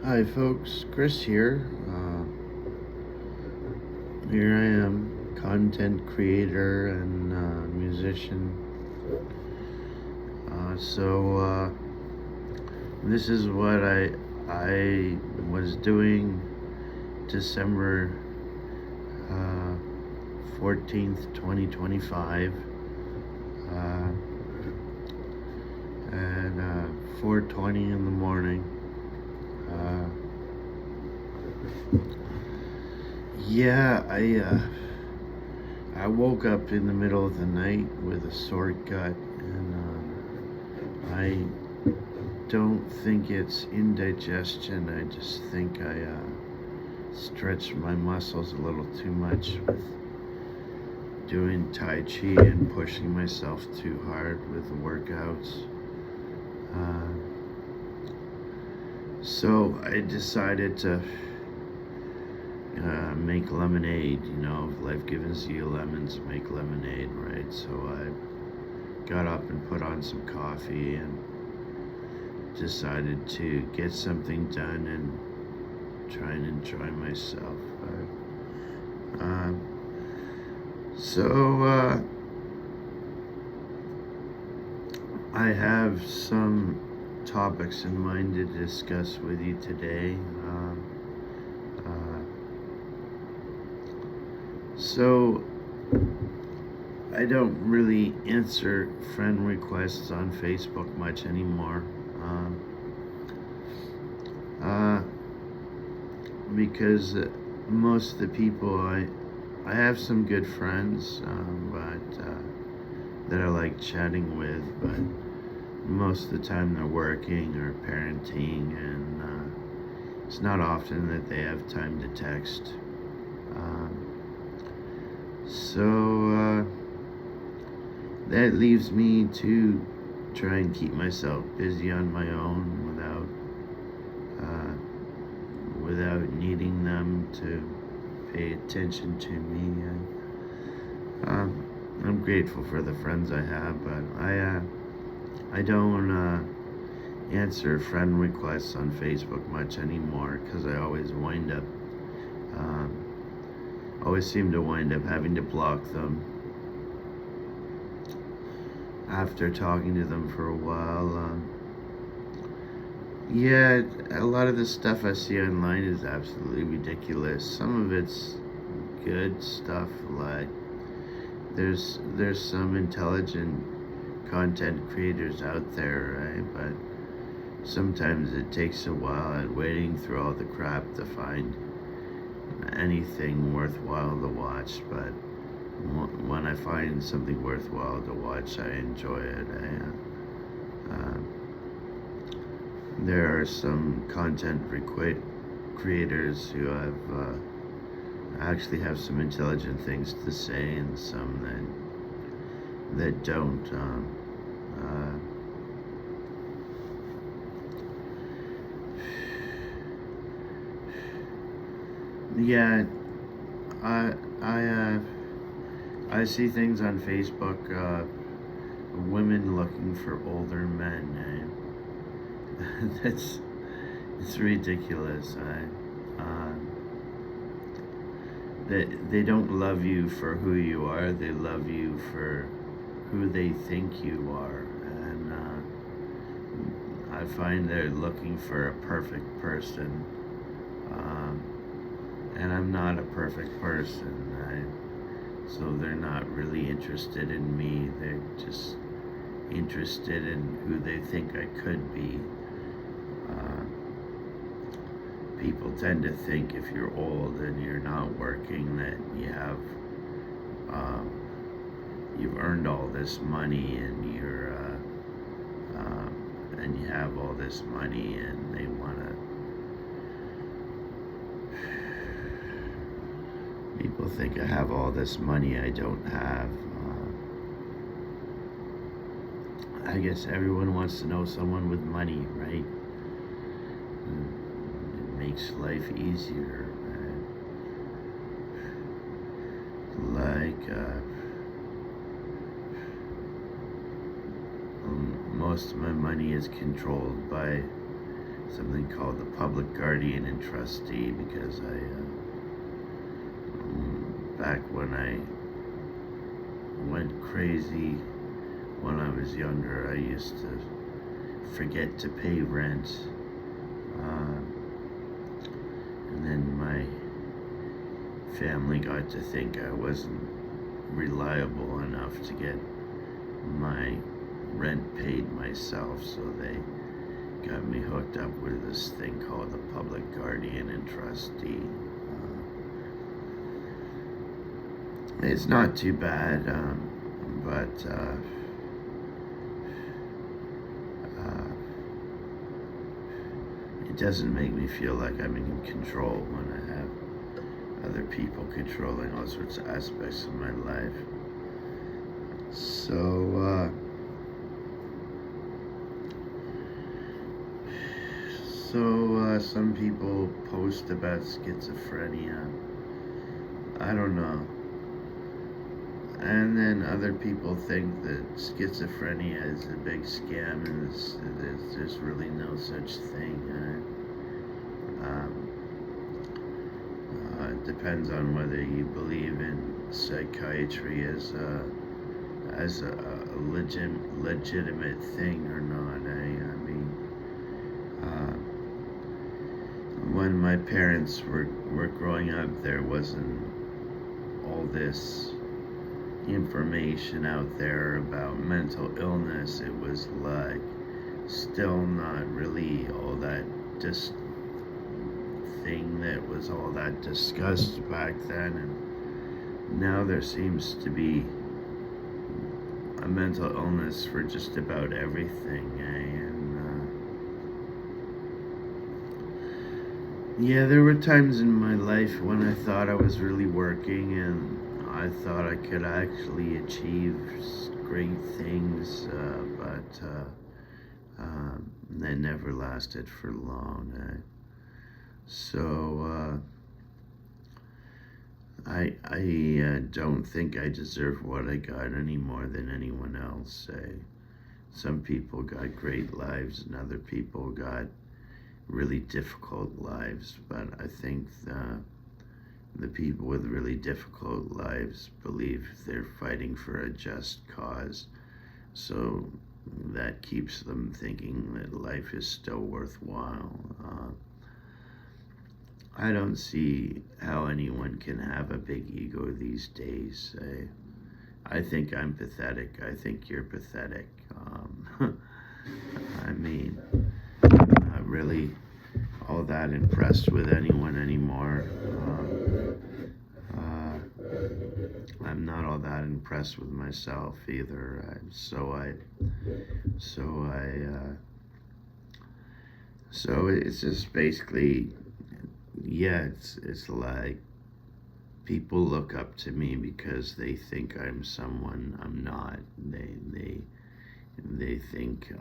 Hi, folks. Chris here. Here I am, content creator and musician. This is what I was doing December 14th, 2025, uh, at 4:20 in the morning. Uh, yeah, I woke up in the middle of the night with a sore gut, and I don't think it's indigestion. I just think I stretched my muscles a little too much with doing Tai Chi and pushing myself too hard with the workouts. So I decided to make lemonade. You know, if life gives you lemons, make lemonade, right? So I got up and put on some coffee and decided to get something done and try and enjoy myself. So I have some topics in mind to discuss with you today. So I don't really answer friend requests on Facebook much anymore. Because most of the people I have some good friends, but that I like chatting with, but most of the time they're working or parenting, and it's not often that they have time to text. So that leaves me to try and keep myself busy on my own without needing them to pay attention to me. I'm grateful for the friends I have, but I don't answer friend requests on Facebook much anymore because I always seem to wind up having to block them after talking to them for a while. Yeah, a lot of the stuff I see online is absolutely ridiculous. Some of it's good stuff, like there's some intelligent content creators out there, right? But sometimes it takes a while at waiting through all the crap to find anything worthwhile to watch. But when I find something worthwhile to watch, I enjoy it. There are some content creators who actually have some intelligent things to say, and some that don't. Yeah, I see things on Facebook. Women looking for older men. It's ridiculous. They don't love you for who you are. They love you for who they think you are, and I find they're looking for a perfect person, and I'm not a perfect person. So they're not really interested in me. They're just interested in who they think I could be. People tend to think if you're old and you're not working that you've earned all this money, and and you have all this money, and they want to. People think I have all this money I don't have. I guess everyone wants to know someone with money, right? It makes life easier. Like most of my money is controlled by something called the public guardian and trustee, because back when I went crazy when I was younger, I used to forget to pay rent. And then my family got to think I wasn't reliable enough to get my rent paid myself, so they got me hooked up with this thing called the public guardian and trustee. It's not too bad, but it doesn't make me feel like I'm in control when I have other people controlling all sorts of aspects of my life. So, some people post about schizophrenia. I don't know. And then other people think that schizophrenia is a big scam, and there's really no such thing. It depends on whether you believe in psychiatry as a legitimate thing or not. When my parents were growing up, there wasn't all this information out there about mental illness. It was like still not really all that thing that was all that discussed back then, and now there seems to be a mental illness for just about everything, yeah, there were times in my life when I thought I was really working, and I thought I could actually achieve great things, but they never lasted for long. So I don't think I deserve what I got any more than anyone else. Some people got great lives, and other people got really difficult lives, but I think the people with really difficult lives believe they're fighting for a just cause, so that keeps them thinking that life is still worthwhile. I don't see how anyone can have a big ego these days. I think I'm pathetic. I think you're pathetic. I mean, not really all that impressed with anyone anymore. I'm not all that impressed with myself either. So it's just basically, yeah, it's like people look up to me because they think I'm someone I'm not. They think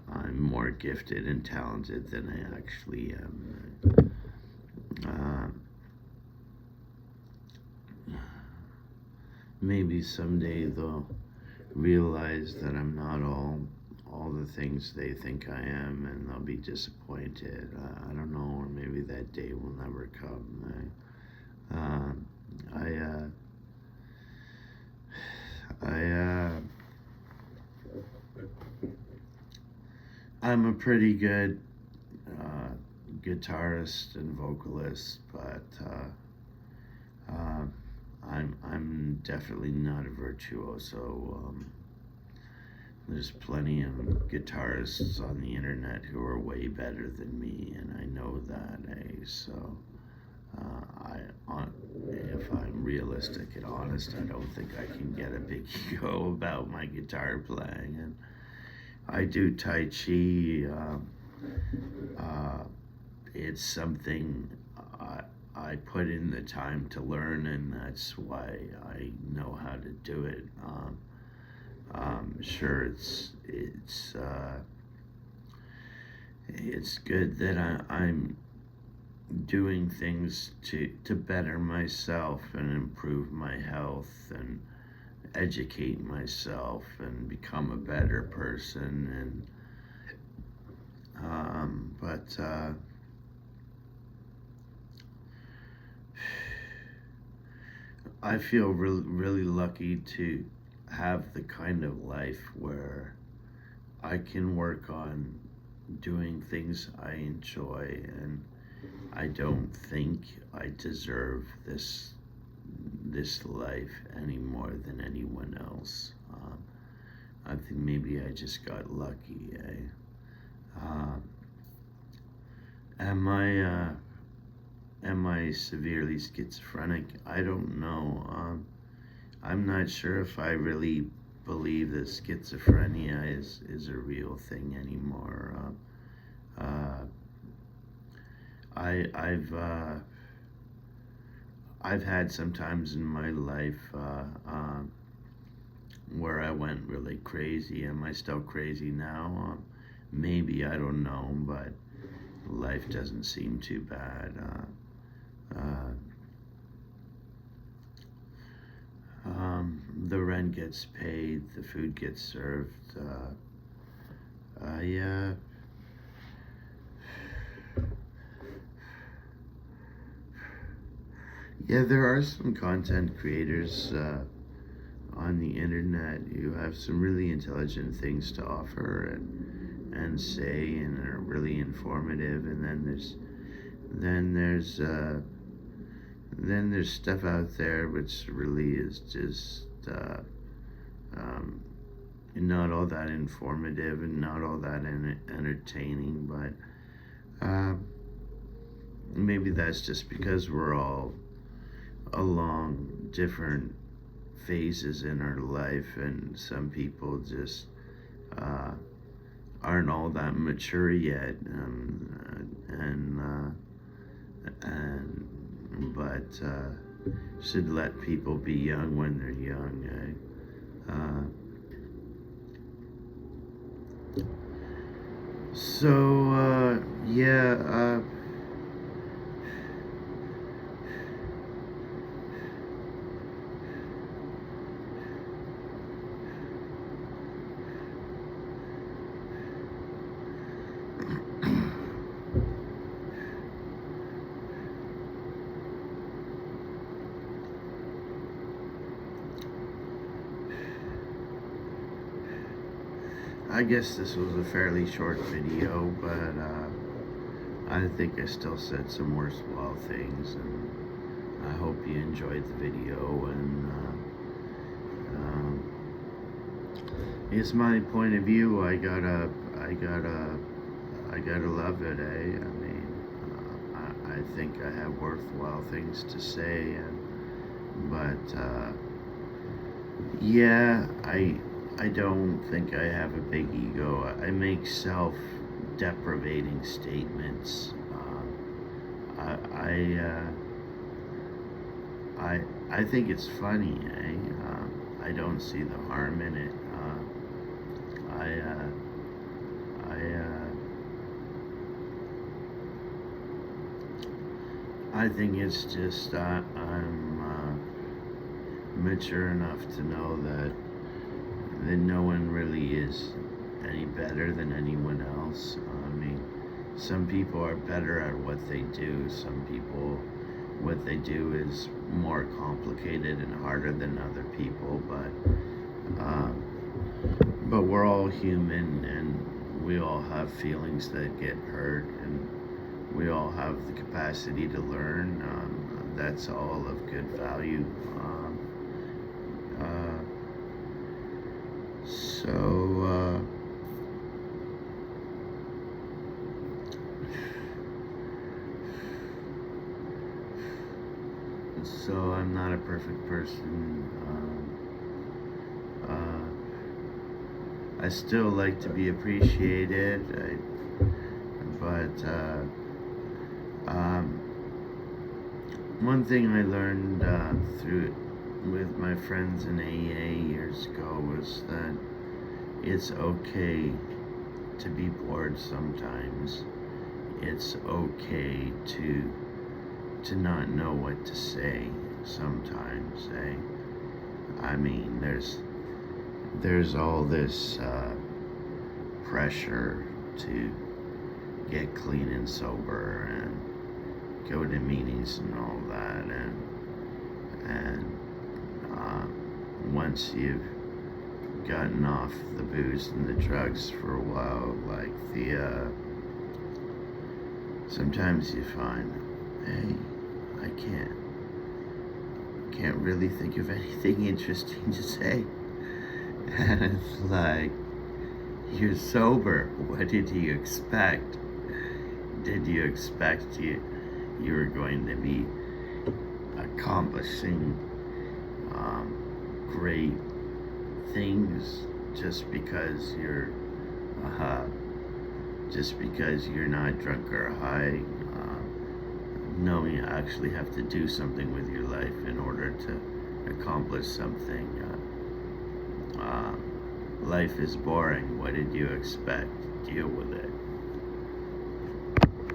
I'm more gifted and talented than I actually am. Maybe someday they'll realize that I'm not all the things they think I am, and they'll be disappointed. I don't know, or maybe that day will never come. I'm a pretty good guitarist and vocalist, but I'm definitely not a virtuoso. There's plenty of guitarists on the internet who are way better than me, and I know that. So if I'm realistic and honest, I don't think I can get a big ego about my guitar playing. And I do Tai Chi. It's something I put in the time to learn, and that's why I know how to do it. Sure, it's good that I'm doing things to better myself and improve my health and educate myself and become a better person, But I feel really lucky to have the kind of life where I can work on doing things I enjoy, and I don't think I deserve this life any more than anyone else. I think maybe I just got lucky. Uh, am I severely schizophrenic? I don't know. I'm not sure if I really believe that schizophrenia is a real thing anymore. I've had some times in my life where I went really crazy. Am I still crazy now? Maybe, I don't know, but life doesn't seem too bad. The rent gets paid, the food gets served. Yeah. Yeah, there are some content creators on the internet who have some really intelligent things to offer and say, and are really informative. And then there's stuff out there which really is just not all that informative and not all that entertaining. But maybe that's just because we're all along different phases in our life, and some people just aren't all that mature yet, but should let people be young when they're young. Yeah. I guess this was a fairly short video, but I think I still said some worthwhile things, and I hope you enjoyed the video. And it's my point of view. I gotta love it, eh? I mean, I think I have worthwhile things to say, but yeah, I don't think I have a big ego. I make self-deprecating statements. I think it's funny, eh? I don't see the harm in it. I think it's just I'm mature enough to know that no one really is any better than anyone else. I mean, some people are better at what they do. Some people, what they do is more complicated and harder than other people. But we're all human, and we all have feelings that get hurt, and we all have the capacity to learn. That's all of good value. So I'm not a perfect person. I still like to be appreciated, but one thing I learned with my friends in AA years ago was that it's okay to be bored sometimes. It's okay to not know what to say sometimes, eh? I mean, there's all this pressure to get clean and sober and go to meetings and all that, and once you've gotten off the booze and the drugs for a while, like sometimes you find, hey, I can't really think of anything interesting to say. And it's like, you're sober. What did you expect? Did you expect you were going to be accomplishing great things just because you're not drunk or high? No, you actually have to do something with your life in order to accomplish something. Life is boring. What did you expect? Deal with it.